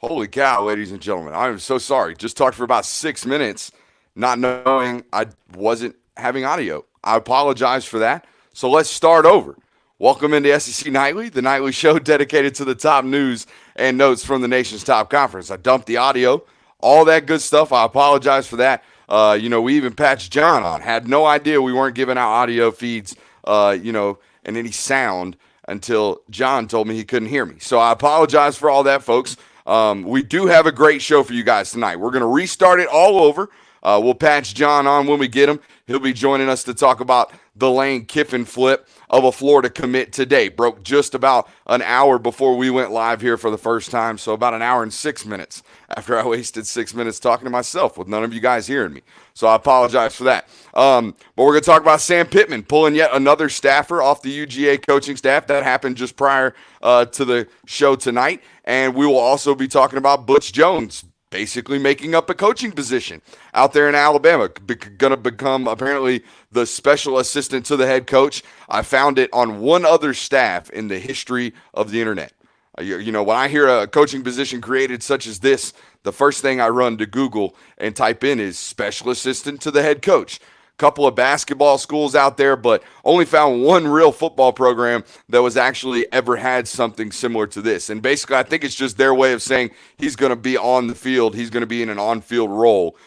Holy cow, ladies and gentlemen. I'm so sorry. Just talked for about 6 minutes, not knowing I wasn't having audio. I apologize for that. So let's start over. Welcome into SEC Nightly, the nightly show dedicated to the top news and notes from the nation's top conference. I dumped the audio, all that good stuff. I apologize for that. We even patched John on. Had no idea we weren't giving out audio feeds, and any sound until John told me he couldn't hear me. So I apologize for all that, folks. We do have a great show for you guys tonight. We're going to restart it all over. We'll patch John on when we get him. He'll be joining us to talk about the Lane Kiffin flip of a Florida commit today. Broke just about an hour before we went live here for the first time, so about an hour and 6 minutes after I wasted 6 minutes talking to myself with none of you guys hearing me. So I apologize for that. But we're going to talk about Sam Pittman pulling yet another staffer off the UGA coaching staff. That happened just prior to the show tonight. And we will also be talking about Butch Jones basically making up a coaching position out there in Alabama, going to become apparently the special assistant to the head coach. I found it on one other staff in the history of the internet. When I hear a coaching position created such as this, the first thing I run to Google and type in is special assistant to the head coach. Couple of basketball schools out there, but only found one real football program that was actually ever had something similar to this. And basically, I think it's just their way of saying he's going to be on the field. He's going to be in an on-field role.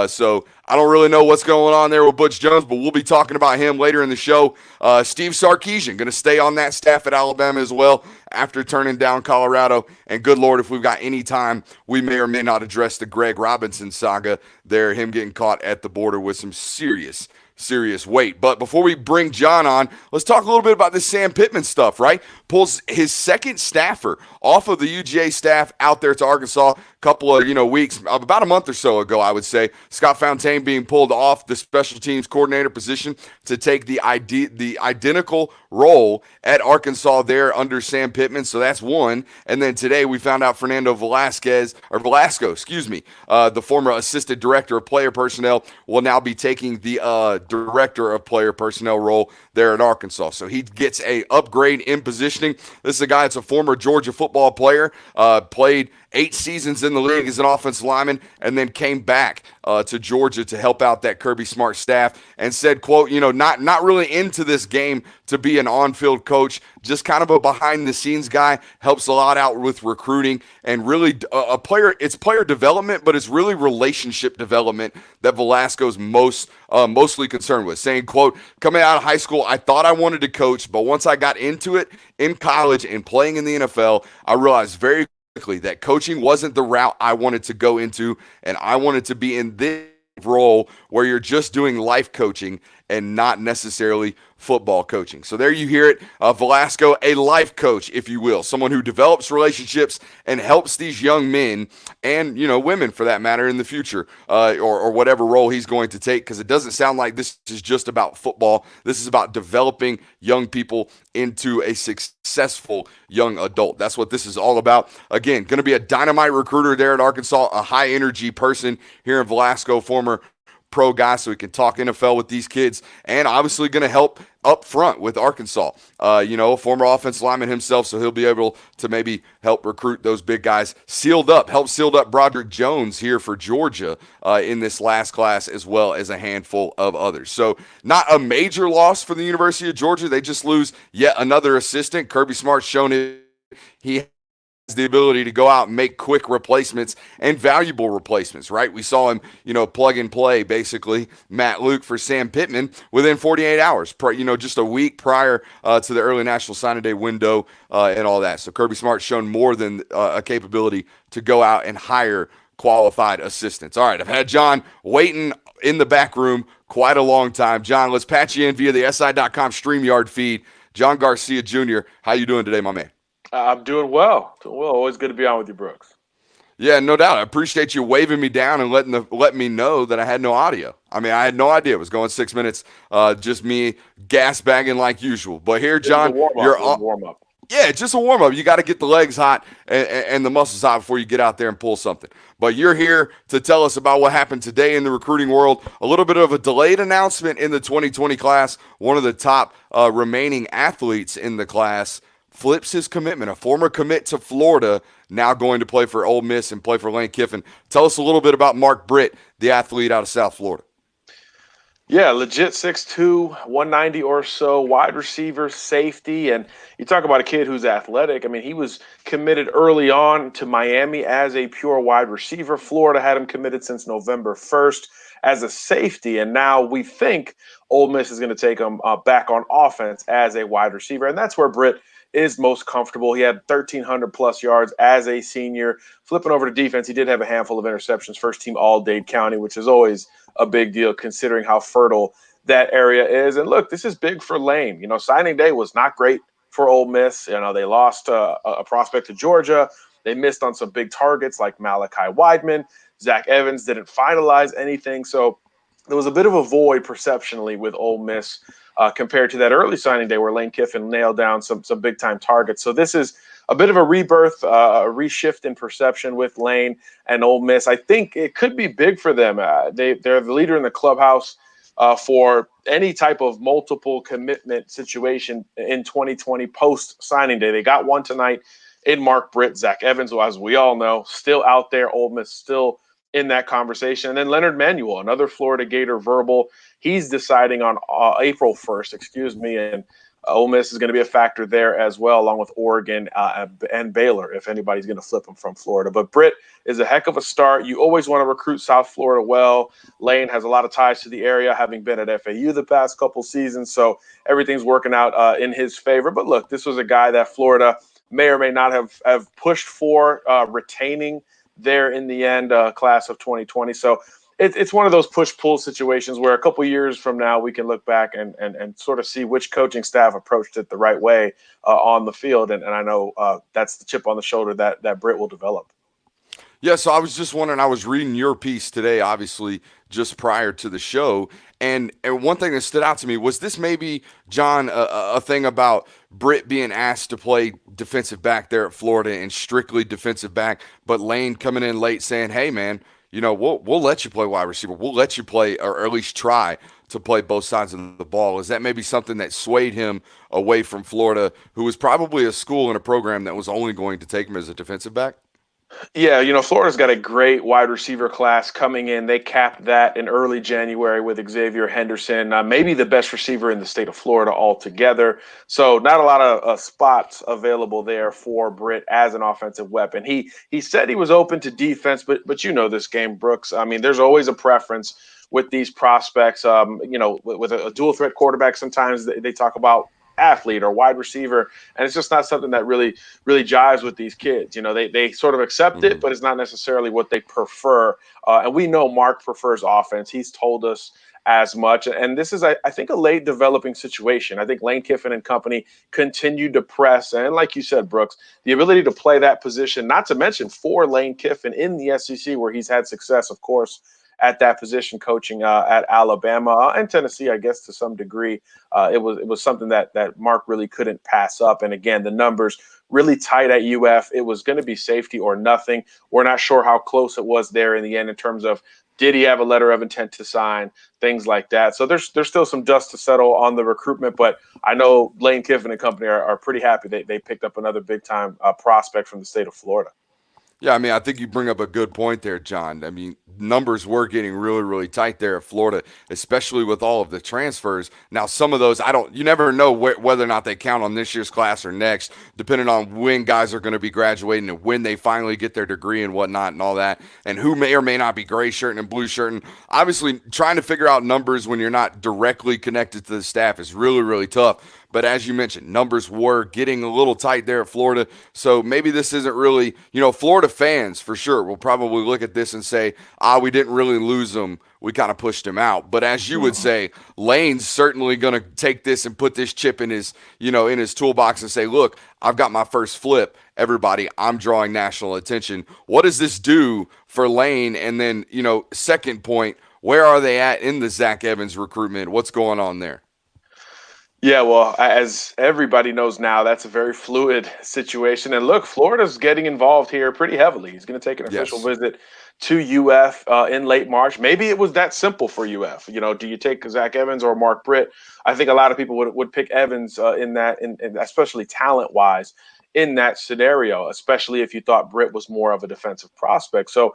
So I don't really know what's going on there with Butch Jones, but we'll be talking about him later in the show. Steve Sarkisian going to stay on that staff at Alabama as well after turning down Colorado. And good Lord, if we've got any time, we may or may not address the Greg Robinson saga there, him getting caught at the border with some serious weight. But before we bring John on, let's talk a little bit about this Sam Pittman stuff, right? Pulls his second staffer off of the UGA staff out there to Arkansas a couple of, weeks, about a month or so ago, I would say. Scott Fontaine being pulled off the special teams coordinator position to take the identical role at Arkansas there under Sam Pittman. So that's one. And then today we found out Fernando Velasco, the former assistant director of player personnel, will now be taking the director of player personnel role there at Arkansas. So he gets a upgrade in positioning. This is a guy that's a former Georgia football player, played 8 seasons in the league as an offensive lineman, and then came back to Georgia to help out that Kirby Smart staff and said, quote, not really into this game to be an on-field coach, just kind of a behind-the-scenes guy, helps a lot out with recruiting, and really it's player development, but it's really relationship development that Velasco's mostly concerned with, saying, quote, coming out of high school, I thought I wanted to coach, but once I got into it in college and playing in the NFL, I realized very quickly that coaching wasn't the route I wanted to go into, and I wanted to be in this role where you're just doing life coaching and not necessarily football coaching. So there you hear it. Velasco, a life coach, if you will, someone who develops relationships and helps these young men and, women for that matter in the future, or whatever role he's going to take, because it doesn't sound like this is just about football. This is about developing young people into a successful young adult. That's what this is all about. Again, going to be a dynamite recruiter there at Arkansas, a high energy person here in Velasco, former pro guy, so he can talk NFL with these kids, and obviously going to help up front with Arkansas. A former offensive lineman himself, so he'll be able to maybe help recruit those big guys. Helped seal up Broderick Jones here for Georgia in this last class, as well as a handful of others. So not a major loss for the University of Georgia. They just lose yet another assistant. Kirby Smart's shown it. He the ability to go out and make quick replacements and valuable replacements, right? We saw him, plug and play, basically, Matt Luke for Sam Pittman within 48 hours, just a week prior to the early National Signing Day window and all that. So Kirby Smart's shown more than a capability to go out and hire qualified assistants. All right, I've had John waiting in the back room quite a long time. John, let's patch you in via the SI.com StreamYard feed. John Garcia Jr., how you doing today, my man? I'm doing well. Always good to be on with you, Brooks. Yeah, no doubt. I appreciate you waving me down and letting me know that I had no audio. I mean, I had no idea it was going 6 minutes. Just me gas bagging like usual. But here, John, you're on warm up. Yeah, it's just a warm up. You got to get the legs hot and the muscles hot before you get out there and pull something. But you're here to tell us about what happened today in the recruiting world. A little bit of a delayed announcement in the 2020 class. One of the top remaining athletes in the class flips his commitment, a former commit to Florida, now going to play for Ole Miss and play for Lane Kiffin. Tell us a little bit about Mark Britt, the athlete out of South Florida. Yeah, legit 6'2", 190 or so, wide receiver, safety. And you talk about a kid who's athletic. I mean, he was committed early on to Miami as a pure wide receiver. Florida had him committed since November 1st as a safety. And now we think Ole Miss is going to take him back on offense as a wide receiver. And that's where Britt is most comfortable. He had 1,300 plus yards as a senior. Flipping over to defense, he did have a handful of interceptions, first team all Dade County, which is always a big deal considering how fertile that area is. And look, this is big for Lane. You know, signing day was not great for Ole Miss. You know, they lost a prospect to Georgia. They missed on some big targets like Malachi Weidman. Zach Evans didn't finalize anything. So there was a bit of a void perceptionally with Ole Miss compared to that early signing day where Lane Kiffin nailed down some big time targets. So this is a bit of a rebirth, a reshift in perception with Lane and Ole Miss. I think it could be big for them. They're the leader in the clubhouse for any type of multiple commitment situation in 2020 post signing day. They got one tonight in Mark Britt. Zach Evans, who, as we all know, still out there. Ole Miss still in that conversation. And then Leonard Manuel, another Florida Gator verbal. He's deciding on April 1st, and Ole Miss is going to be a factor there as well, along with Oregon and Baylor, if anybody's going to flip them from Florida. But Britt is a heck of a start. You always want to recruit South Florida well. Lane has a lot of ties to the area, having been at FAU the past couple seasons, so everything's working out in his favor. But look, this was a guy that Florida may or may not have pushed for retaining there in the end, class of 2020. So it's one of those push-pull situations where a couple years from now we can look back and sort of see which coaching staff approached it the right way on the field. And I know that's the chip on the shoulder that Britt will develop. Yeah, so I was just wondering, I was reading your piece today, obviously, just prior to the show, and one thing that stood out to me was this maybe, John, a thing about Britt being asked to play defensive back there at Florida and strictly defensive back, but Lane coming in late saying, hey, man, you know, we'll let you play wide receiver. We'll let you play, or at least try to play both sides of the ball. Is that maybe something that swayed him away from Florida, who was probably a school and a program that was only going to take him as a defensive back? Yeah, you know, Florida's got a great wide receiver class coming in. They capped that in early January with Xavier Henderson, maybe the best receiver in the state of Florida altogether. So not a lot of spots available there for Britt as an offensive weapon. He said he was open to defense, but you know this game, Brooks. I mean, there's always a preference with these prospects. You know, with a dual threat quarterback, sometimes they talk about athlete or wide receiver, and it's just not something that really jives with these kids. You know, they sort of accept it, but it's not necessarily what they prefer. And we know Mark prefers offense. He's told us as much. And this is, I think, a late developing situation. I think Lane Kiffin and company continued to press. And like you said, Brooks, the ability to play that position, not to mention for Lane Kiffin in the SEC, where he's had success, of course, at that position, coaching at Alabama and Tennessee, I guess to some degree. It was something that Mark really couldn't pass up. And again, the numbers really tight at UF. It was going to be safety or nothing. We're not sure how close it was there in the end in terms of did he have a letter of intent to sign, things like that. So there's still some dust to settle on the recruitment, but I know Lane Kiffin and company are pretty happy they picked up another big time prospect from the state of Florida. Yeah, I mean, I think you bring up a good point there, John. I mean, numbers were getting really, really tight there at Florida, especially with all of the transfers. Now, some of those, you never know whether or not they count on this year's class or next, depending on when guys are going to be graduating and when they finally get their degree and whatnot and all that, and who may or may not be gray shirt and blue shirt. And obviously, trying to figure out numbers when you're not directly connected to the staff is really, really tough. But as you mentioned, numbers were getting a little tight there at Florida. So maybe this isn't really, Florida fans for sure will probably look at this and say, we didn't really lose him. We kind of pushed him out. But as you would say, Lane's certainly going to take this and put this chip in his, in his toolbox and say, look, I've got my first flip. Everybody, I'm drawing national attention. What does this do for Lane? And then, second point, where are they at in the Zach Evans recruitment? What's going on there? Yeah, well, as everybody knows now, that's a very fluid situation. And look, Florida's getting involved here pretty heavily. He's going to take an official Yes. visit to UF in late March. Maybe it was that simple for UF. Do you take Zach Evans or Mark Britt? I think a lot of people would pick Evans in that, and especially talent wise, in that scenario, especially if you thought Britt was more of a defensive prospect. So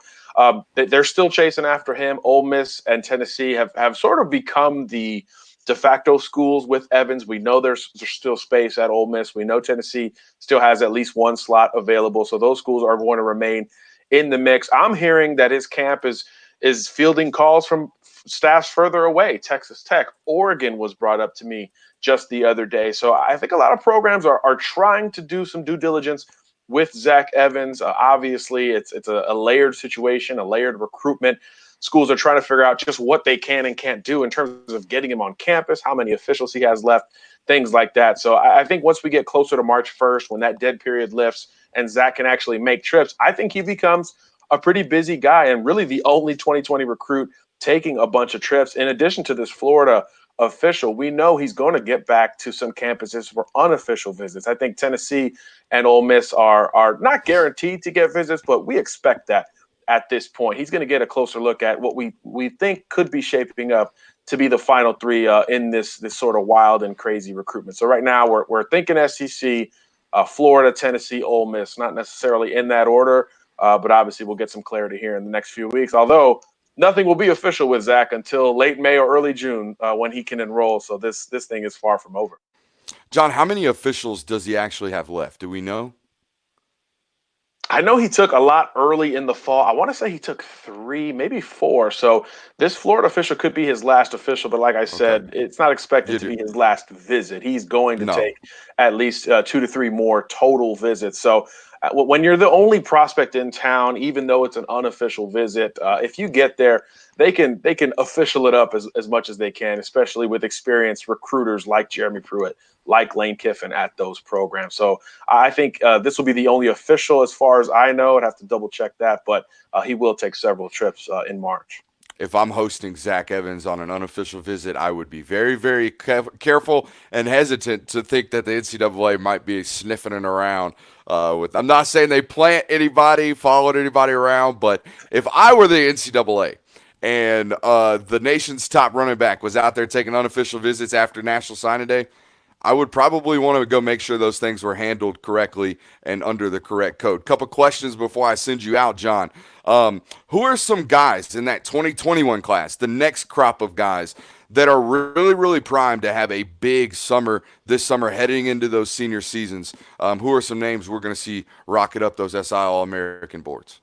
they're still chasing after him. Ole Miss and Tennessee have sort of become the de facto schools with Evans. We know there's still space at Ole Miss. We know Tennessee still has at least one slot available, so those schools are going to remain in the mix. I'm hearing that his camp is fielding calls from staffs further away. Texas Tech, Oregon was brought up to me just the other day. So I think a lot of programs are trying to do some due diligence with Zach Evans. Obviously, it's a layered situation, a layered recruitment. Schools are trying to figure out just what they can and can't do in terms of getting him on campus, how many officials he has left, things like that. So I think once we get closer to March 1st, when that dead period lifts and Zach can actually make trips, I think he becomes a pretty busy guy and really the only 2020 recruit taking a bunch of trips. In addition to this Florida official, we know he's going to get back to some campuses for unofficial visits. I think Tennessee and Ole Miss are not guaranteed to get visits, but we expect that at this point. He's going to get a closer look at what we think could be shaping up to be the final three in this sort of wild and crazy recruitment. So right now we're thinking SEC, Florida, Tennessee, Ole Miss, not necessarily in that order, but obviously we'll get some clarity here in the next few weeks. Although nothing will be official with Zach until late May or early June when he can enroll. So this thing is far from over. John, how many officials does he actually have left? Do we know? I know he took a lot early in the fall. I want to say he took 3, maybe 4. So this Florida official could be his last official, but like I Okay. said, it's not expected You to do. be his last visit. He's going to No. take at least 2 to 3 more total visits. So when you're the only prospect in town, even though it's an unofficial visit, if you get there, they can official it up as much as they can, especially with experienced recruiters like Jeremy Pruitt, like Lane Kiffin at those programs. So I think this will be the only official, as far as I know. I'd have to double check that, but he will take several trips in March. If I'm hosting Zach Evans on an unofficial visit, I would be very, very careful and hesitant to think that the NCAA might be sniffing it around. With I'm not saying they plant anybody, followed anybody around, but if I were the NCAA and the nation's top running back was out there taking unofficial visits after National Signing Day, I would probably want to go make sure those things were handled correctly and under the correct code. Couple questions before I send you out, John. Who are some guys in that 2021 class, the next crop of guys that are really, really primed to have a big summer this summer heading into those senior seasons? Who are some names we're going to see rocket up those SI All American boards?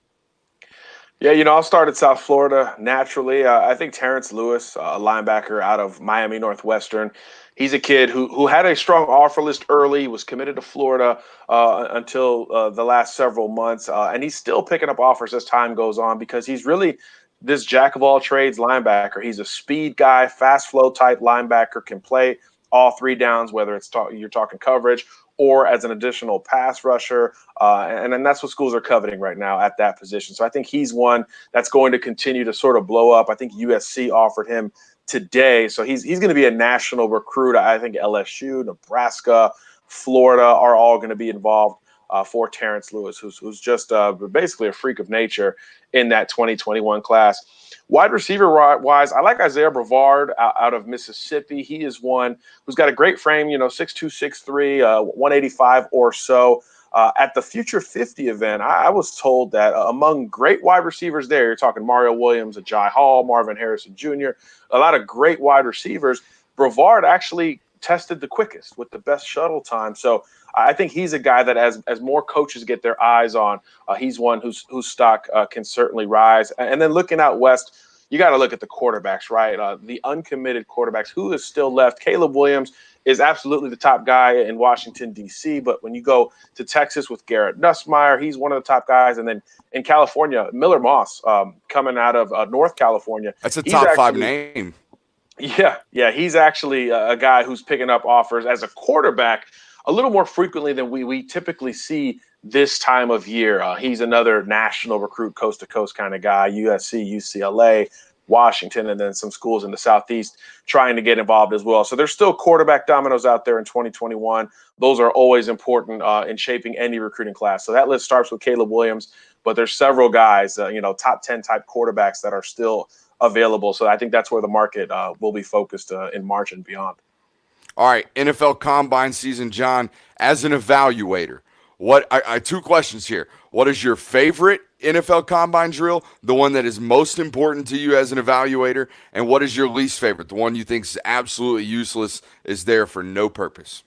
Yeah, I'll start at South Florida naturally. I think Terrence Lewis, a linebacker out of Miami Northwestern, he's a kid who had a strong offer list early, was committed to Florida until the last several months, and he's still picking up offers as time goes on because he's really this jack of all trades linebacker. He's a speed guy, fast flow type linebacker, can play all 3 downs, whether you're talking coverage or as an additional pass rusher. And then that's what schools are coveting right now at that position. So I think he's one that's going to continue to sort of blow up. I think USC offered him today. So he's going to be a national recruit. I think LSU, Nebraska, Florida are all going to be involved for Terrence Lewis, who's just basically a freak of nature in that 2021 class. Wide receiver wise, I like Isaiah Brevard out of Mississippi. He is one who's got a great frame, 6'2", 6'3", 185 or so. At the Future 50 event, I was told that among great wide receivers there, you're talking Mario Williams, Ajay Hall, Marvin Harrison Jr., a lot of great wide receivers. Brevard actually tested the quickest with the best shuttle time. So I think he's a guy that as more coaches get their eyes on, he's one whose stock can certainly rise. And then looking out west, you got to look at the quarterbacks, right? The uncommitted quarterbacks. Who is still left? Caleb Williams is absolutely the top guy in Washington, D.C. But when you go to Texas with Garrett Nussmeier, he's one of the top guys. And then in California, Miller Moss coming out of North California. That's a He's top five actually name. yeah, he's actually a guy who's picking up offers as a quarterback a little more frequently than we typically see this time of year. He's another national recruit, coast to coast kind of guy. USC, UCLA, Washington, and then some schools in the Southeast trying to get involved as well. So there's still quarterback dominoes out there in 2021. Those are always important in shaping any recruiting class. So that list starts with Caleb Williams, but there's several guys, top 10 type quarterbacks that are still available. So I think that's where the market will be focused in March and beyond. All right, NFL Combine season, John. As an evaluator, I two questions here. What is your favorite NFL Combine drill? The one that is most important to you as an evaluator, and what is your least favorite? The one you think is absolutely useless, is there for no purpose.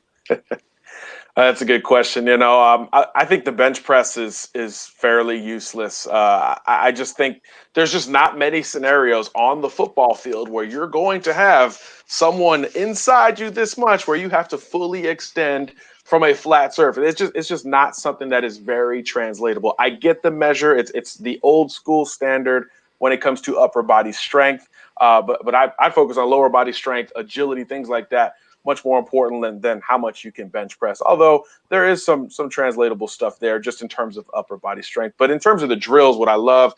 That's a good question. I think the bench press is fairly useless. I just think there's just not many scenarios on the football field where you're going to have someone inside you this much where you have to fully extend from a flat surface. It's just not something that is very translatable. I get the measure. It's the old school standard when it comes to upper body strength. But I focus on lower body strength, agility, things like that, much more important than how much you can bench press. Although there is some translatable stuff there just in terms of upper body strength. But in terms of the drills, what I love,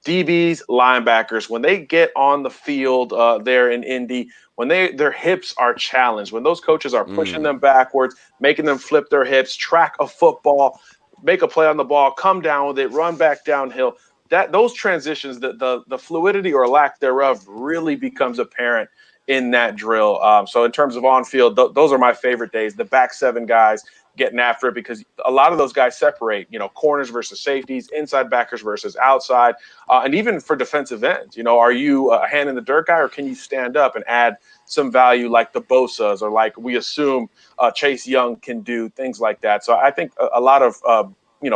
DBs, linebackers, when they get on the field there in Indy, when their hips are challenged, when those coaches are pushing them backwards, making them flip their hips, track a football, make a play on the ball, come down with it, run back downhill. Those transitions, the fluidity or lack thereof really becomes apparent in that drill. So in terms of on field, those are my favorite days. The back seven guys getting after it, because a lot of those guys separate, corners versus safeties, inside backers versus outside, and even for defensive ends. Are you a hand in the dirt guy, or can you stand up and add some value like the Bosa's, or like we assume Chase Young can do, things like that. So I think a lot of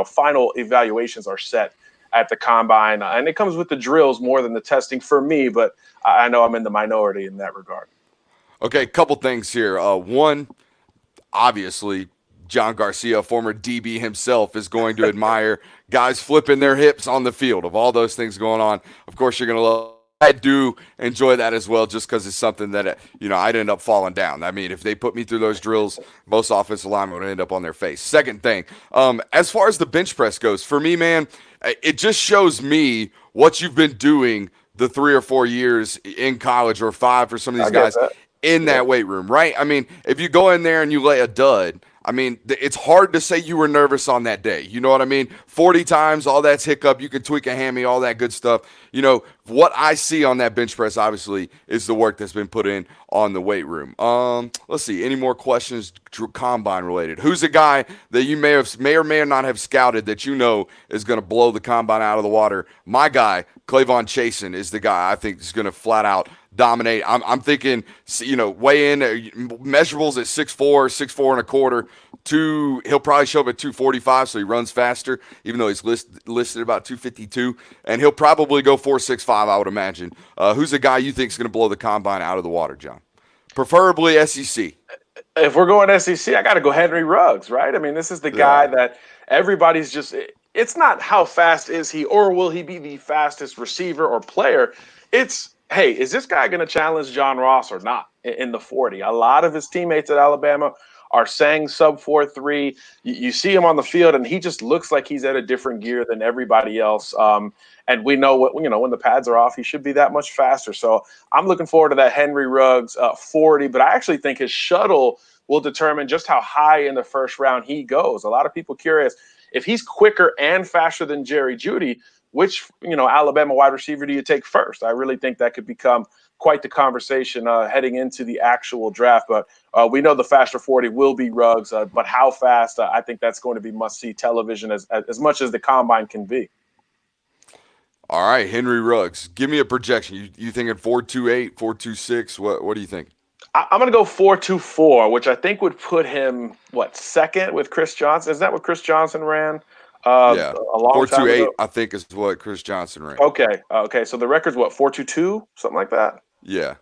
final evaluations are set at the combine, and it comes with the drills more than the testing for me, but I know I'm in the minority in that regard. Okay, couple things here. One, obviously, John Garcia, former DB himself, is going to admire guys flipping their hips on the field. Of all those things going on, of course, you're going to love. I do enjoy that as well, just because it's something that I'd end up falling down. I mean, if they put me through those drills, most offensive linemen would end up on their face. Second thing, as far as the bench press goes, for me, man, it just shows me what you've been doing the 3 or 4 years in college, or 5 for some of these guys in that weight room, right? I mean, if you go in there and you lay a dud, I mean, it's hard to say you were nervous on that day. You know what I mean? 40 times, all that's hiccup. You can tweak a hammy, all that good stuff. What I see on that bench press, obviously, is the work that's been put in on the weight room. Let's see. Any more questions combine related? Who's a guy that you may or may not have scouted that is going to blow the combine out of the water? My guy, Clavon Chasen, is the guy I think is going to flat out dominate. I'm thinking, weigh in measurables at 6'4", 6'4 1/4. He'll probably show up at 245, so he runs faster, even though he's listed about 252, and he'll probably go 4.65, I would imagine. Who's the guy you think is going to blow the combine out of the water, John? Preferably SEC. If we're going SEC, I got to go Henry Ruggs, right? I mean, this is the guy that everybody's just. It's not how fast is he, or will he be the fastest receiver or player. It's, hey, is this guy going to challenge John Ross or not in the 40? A lot of his teammates at Alabama are saying sub 4.3. You see him on the field, and he just looks like he's at a different gear than everybody else. And we know when the pads are off, he should be that much faster. So I'm looking forward to that Henry Ruggs 40. But I actually think his shuttle will determine just how high in the first round he goes. A lot of people curious if he's quicker and faster than Jerry Jeudy, which Alabama wide receiver do you take first? I really think that could become quite the conversation heading into the actual draft. But we know the faster 40 will be Ruggs, but how fast? I think that's going to be must-see television as much as the combine can be. All right, Henry Ruggs. Give me a projection. You thinking 4.28, 4.26? What do you think? I'm going to go 4.24, which I think would put him second with Chris Johnson. Isn't that what Chris Johnson ran? Yeah, a long time 4.28, ago. I think, is what Chris Johnson ran. Okay. So the record's 4.22, something like that. Yeah.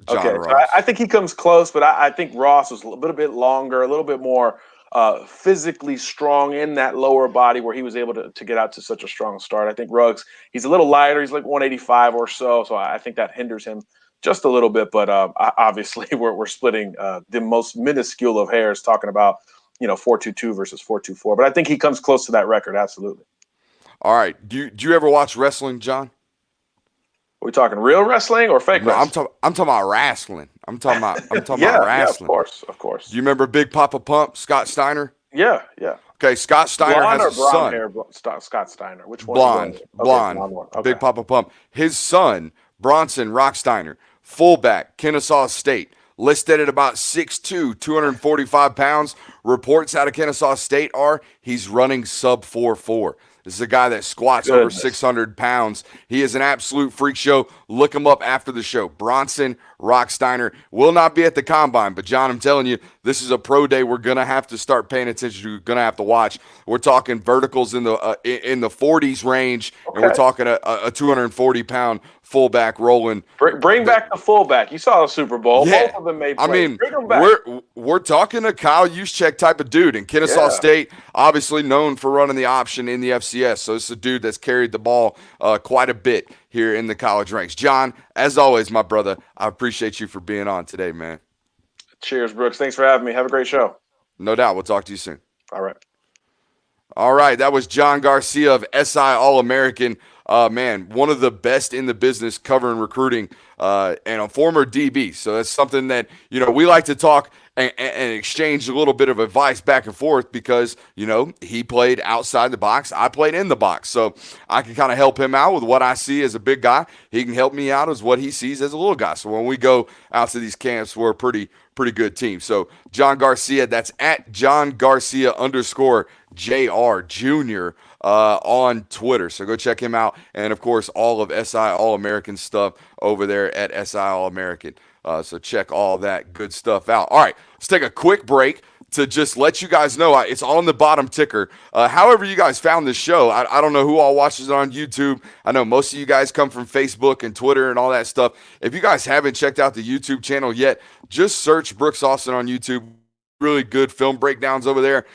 John Ross. So I think he comes close, but I think Ross was a little bit longer, a little bit more physically strong in that lower body, where he was able to get out to such a strong start. I think Ruggs, he's a little lighter. He's like 185 or so. So I think that hinders him just a little bit. But obviously, we're splitting the most minuscule of hairs talking about 4.22 versus 4.24. But I think he comes close to that record. Absolutely. All right. Do you ever watch wrestling, John? we talking real wrestling or fake No, I'm wrestling? talking. I'm talking about wrestling. I'm talking about Yeah, yeah, of wrestling. course, of Do course. you remember Big Papa Pump, Scott Steiner? Yeah, yeah. Okay, Scott Steiner Blonde has or a blonde son. hair, Scott Steiner? Which one are you going Blonde, with? Okay, blonde, blonde one. Okay. Big Papa Pump. His son, Bronson Rocksteiner, fullback, Kennesaw State, listed at about 6'2", 245 pounds. Reports out of Kennesaw State are he's running sub 4'4". This is a guy that squats over Goodness. 600 pounds. He is an absolute freak show. Look him up after the show. Bronson Rocksteiner will not be at the combine, but John, I'm telling you, this is a pro day we're gonna have to start paying attention to. We're gonna have to watch. We're talking verticals in the 40s range, and we're Okay. talking a 240-pound fullback rolling. Bring back the fullback. You saw the Super Bowl. Both Yeah. of them made I plays. mean, Bring them back. we're talking a Kyle Juszczyk type of dude, and Kennesaw Yeah. State obviously known for running the option in the FCS. So it's a dude that's carried the ball quite a bit here in the college ranks. John, as always, my brother, I appreciate you for being on today, man. Cheers, Brooks. Thanks for having me. Have a great show. No doubt. We'll talk to you soon. All right. All right, that was John Garcia of SI All-American. Man, one of the best in the business covering recruiting, and a former DB. So that's something that, we like to talk and exchange a little bit of advice back and forth because, he played outside the box. I played in the box. So I can kind of help him out with what I see as a big guy. He can help me out as what he sees as a little guy. So when we go out to these camps, we're a pretty good team. So John Garcia, that's at John Garcia _ JR Jr. On Twitter. So go check him out. And of course, all of SI All-American stuff over there at SI All-American. So check all that good stuff out. All right, let's take a quick break to just let you guys know it's on the bottom ticker. However you guys found this show, I don't know who all watches it on YouTube. I know most of you guys come from Facebook and Twitter and all that stuff. If you guys haven't checked out the YouTube channel yet, just search Brooks Austin on YouTube. Really good film breakdowns over there.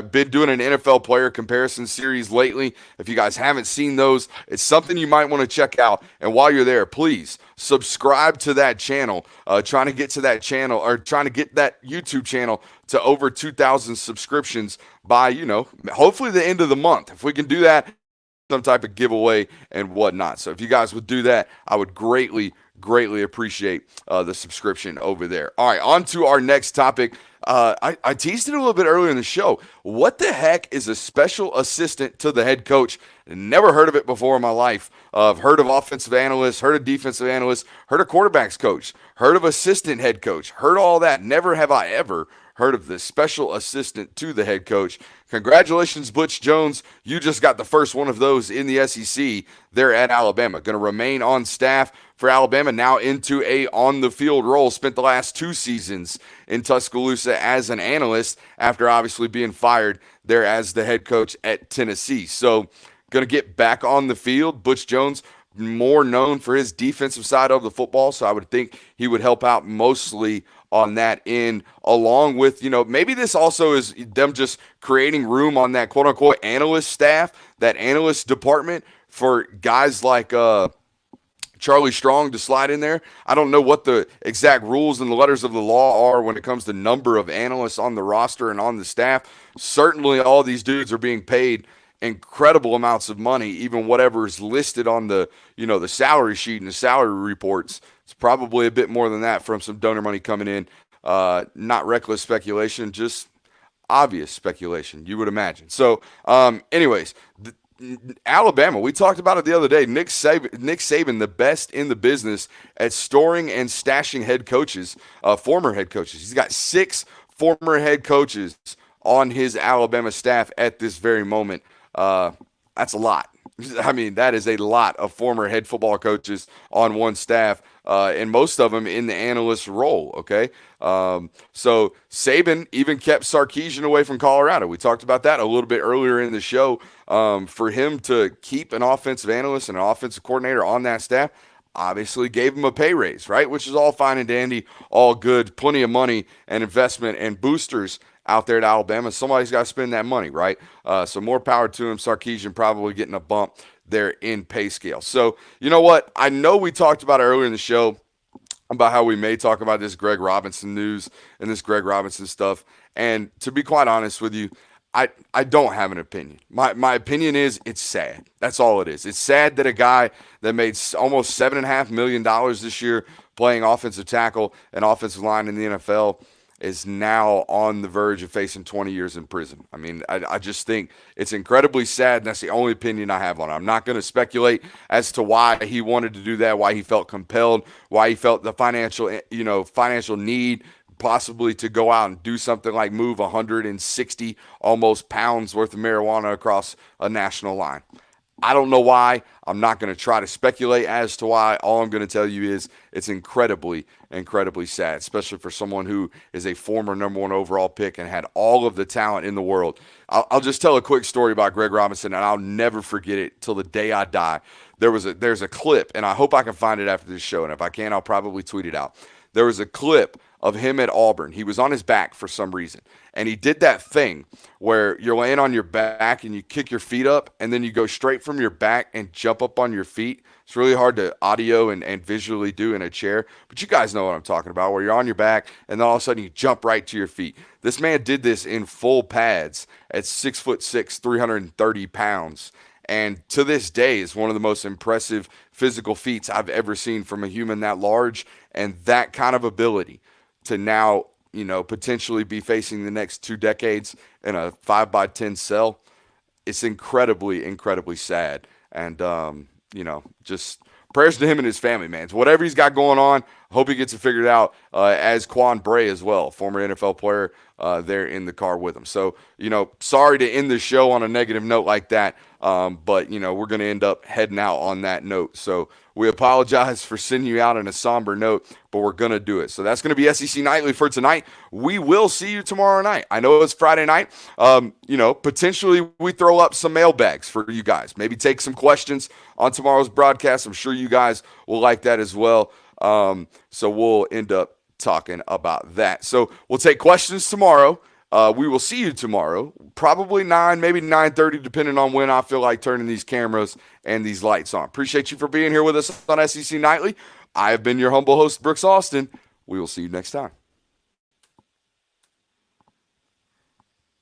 Been doing an NFL player comparison series lately. If you guys haven't seen those, it's something you might want to check out. And while you're there, please subscribe to that channel. Trying to get to that channel, or trying to get that YouTube channel to over 2,000 subscriptions by, hopefully the end of the month. If we can do that, some type of giveaway and whatnot. So if you guys would do that, I would greatly appreciate the subscription over there. All right, on to our next topic. I teased it a little bit earlier in the show. What the heck is a special assistant to the head coach? Never heard of it before in my life. I've heard of offensive analysts, heard of defensive analysts, heard of quarterbacks coach, heard of assistant head coach, heard all that. Never have I ever heard of the special assistant to the head coach. Congratulations, Butch Jones. You just got the first one of those in the SEC there at Alabama. Going to remain on staff for Alabama, now into a on-the-field role. Spent the last 2 seasons in Tuscaloosa as an analyst after obviously being fired there as the head coach at Tennessee. So going to get back on the field. Butch Jones, more known for his defensive side of the football, so I would think he would help out mostly on that end, along with, maybe this also is them just creating room on that quote-unquote analyst staff, that analyst department for guys like Charlie Strong to slide in there. I don't know what the exact rules and the letters of the law are when it comes to number of analysts on the roster and on the staff. Certainly all these dudes are being paid incredible amounts of money, even whatever is listed on the, the salary sheet and the salary reports. It's probably a bit more than that from some donor money coming in. Not reckless speculation, just obvious speculation, you would imagine. So, anyways, Alabama, we talked about it the other day. Nick Saban, the best in the business at storing and stashing head coaches, former head coaches. He's got 6 former head coaches on his Alabama staff at this very moment. That's a lot. I mean, that is a lot of former head football coaches on one staff, and most of them in the analyst role, okay? So Saban even kept Sarkisian away from Colorado. We talked about that a little bit earlier in the show. For him to keep an offensive analyst and an offensive coordinator on that staff, obviously gave him a pay raise, right? Which is all fine and dandy, all good, plenty of money and investment and boosters out there at Alabama. Somebody's got to spend that money, right? So more power to him. Sarkisian probably getting a bump there in pay scale. So, you know what? I know we talked about it earlier in the show about how we may talk about this Greg Robinson news and this Greg Robinson stuff. And to be quite honest with you, I don't have an opinion. My opinion is it's sad. That's all it is. It's sad that a guy that made almost $7.5 million this year playing offensive tackle and offensive line in the NFL is now on the verge of facing 20 years in prison. I mean, I just think it's incredibly sad, and that's the only opinion I have on it. I'm not going to speculate as to why he wanted to do that, why he felt compelled, why he felt the financial need possibly to go out and do something like move 160 almost pounds worth of marijuana across a national line. I don't know why. I'm not going to try to speculate as to why. All I'm going to tell you is it's incredibly, incredibly sad, especially for someone who is a former number 1 overall pick and had all of the talent in the world. I'll just tell a quick story about Greg Robinson, and I'll never forget it till the day I die. There's a clip, and I hope I can find it after this show, and if I can, I'll probably tweet it out. There was a clip of him at Auburn. He was on his back for some reason. And he did that thing where you're laying on your back and you kick your feet up and then you go straight from your back and jump up on your feet. It's really hard to audio and visually do in a chair. But you guys know what I'm talking about, where you're on your back and then all of a sudden you jump right to your feet. This man did this in full pads at 6'6", 330 pounds. And to this day is one of the most impressive physical feats I've ever seen from a human that large, and that kind of ability to now, potentially be facing the next 2 decades in a 5x10 cell. It's incredibly, incredibly sad. And, just prayers to him and his family, man. So whatever he's got going on, I hope he gets it figured out, as Quan Bray as well, former NFL player, there in the car with him. So, sorry to end the show on a negative note like that, but, we're going to end up heading out on that note. So we apologize for sending you out on a somber note, but we're going to do it. So that's going to be SEC Nightly for tonight. We will see you tomorrow night. I know it's Friday night. Potentially we throw up some mailbags for you guys. Maybe take some questions on tomorrow's broadcast. I'm sure you guys will like that as well. So we'll end up talking about that. So we'll take questions tomorrow. We will see you tomorrow, probably 9, maybe 9:30, depending on when I feel like turning these cameras and these lights on. Appreciate you for being here with us on SEC Nightly. I have been your humble host, Brooks Austin. We will see you next time.